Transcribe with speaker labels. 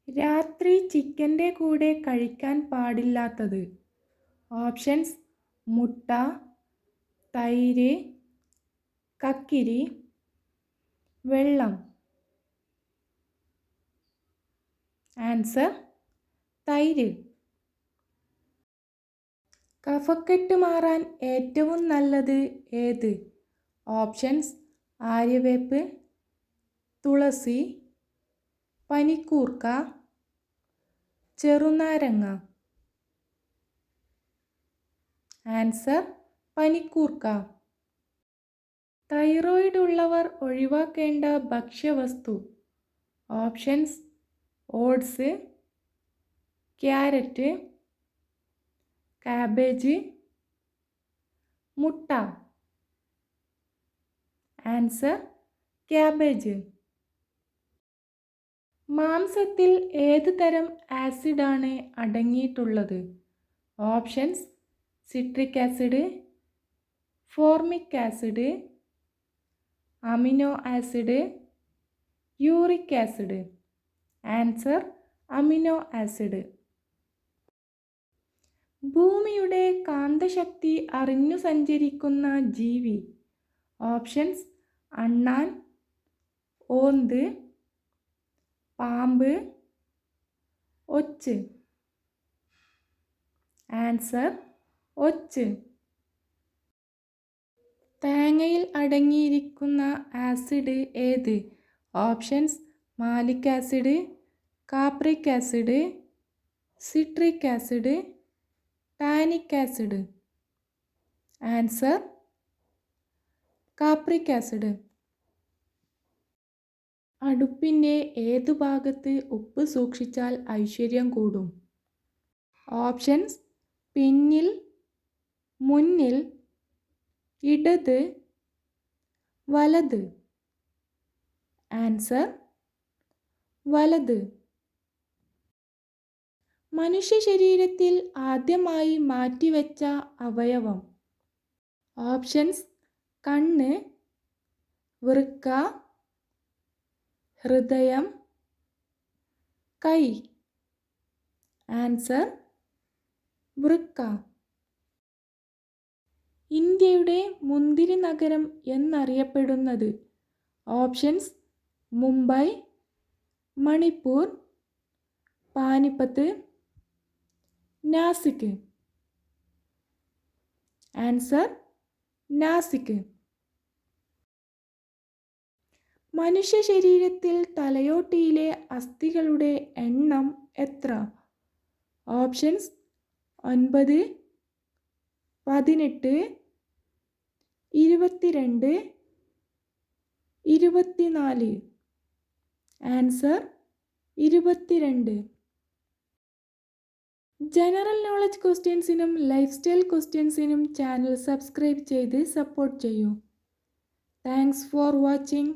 Speaker 1: രാത്രി ചിക്കൻ്റെ കൂടെ കഴിക്കാൻ പാടില്ലാത്തത്. ഓപ്ഷൻസ്: മുട്ട, തൈര്, കക്കിരി, വെള്ളം. ആൻസർ: തൈര്. കഫക്കെട്ട് മാറാൻ ഏറ്റവും നല്ലത് ഏത്? ഓപ്ഷൻസ്: ആര്യവേപ്പ്, തുളസി, പനിക്കൂർക്ക, ചെറുനാരങ്ങ. ആൻസർ: പനിക്കൂർക്ക. തൈറോയ്ഡ് ഉള്ളവർ ഒഴിവാക്കേണ്ട ഭക്ഷ്യവസ്തു. ഓപ്ഷൻസ്: ഓട്സ്, ക്യാരറ്റ്, കാബേജ്, മുട്ട. Answer: cabbage. മാംസത്തിൽ ഏത് തരം ആസിഡാണ് അടങ്ങിയിട്ടുള്ളത്? Options: citric acid, formic acid, amino acid, uric acid. Answer: amino acid. ഭൂമിയുടെ കാന്തശക്തി അറിഞ്ഞു സഞ്ചരിക്കുന്ന ജീവി. ഓപ്ഷൻസ്: അണ്ണാൻ, ഓന്ത്, പാമ്പ്, ഒച്ച്. ആൻസർ: ഒച്ച്. തേങ്ങയിൽ അടങ്ങിയിരിക്കുന്ന ആസിഡ് ഏത്? Options: malic acid, capric acid, citric acid, tannic acid. Answer: capric acid. അടുപ്പിൻ്റെ ഏതു ഭാഗത്ത് ഉപ്പ് സൂക്ഷിച്ചാൽ ഐശ്വര്യം കൂടും? ഓപ്ഷൻസ്: പിന്നിൽ, മുന്നിൽ, ഇടത്, വലത്. ആൻസർ: വലത്. മനുഷ്യ ശരീരത്തിൽ ആദ്യമായി മാറ്റിവെച്ച അവയവം. ഓപ്ഷൻസ്: കണ്ണ്, വൃക്ക, ഹൃദയം, കൈ. ആൻസർ: വൃക്ക. ഇന്ത്യയുടെ മുന്തിരി നഗരം എന്നറിയപ്പെടുന്നത്. ഓപ്ഷൻസ്: മുംബൈ, മണിപ്പൂർ, പാനിപ്പത്ത്, നാസിക്. ആൻസർ: നാസിക്. മനുഷ്യ ശരീരത്തിൽ തലയോട്ടിയിലെ അസ്ഥികളുടെ എണ്ണം എത്ര? ഓപ്ഷൻസ്: 9, 18, 22, 24. ആൻസർ: 22. ജനറൽ നോളജ് ക്വസ്റ്റ്യൻസിനും ലൈഫ് സ്റ്റൈൽ ക്വസ്റ്റ്യൻസിനും ചാനൽ സബ്സ്ക്രൈബ് ചെയ്ത് സപ്പോർട്ട് ചെയ്യൂ. Thanks for watching.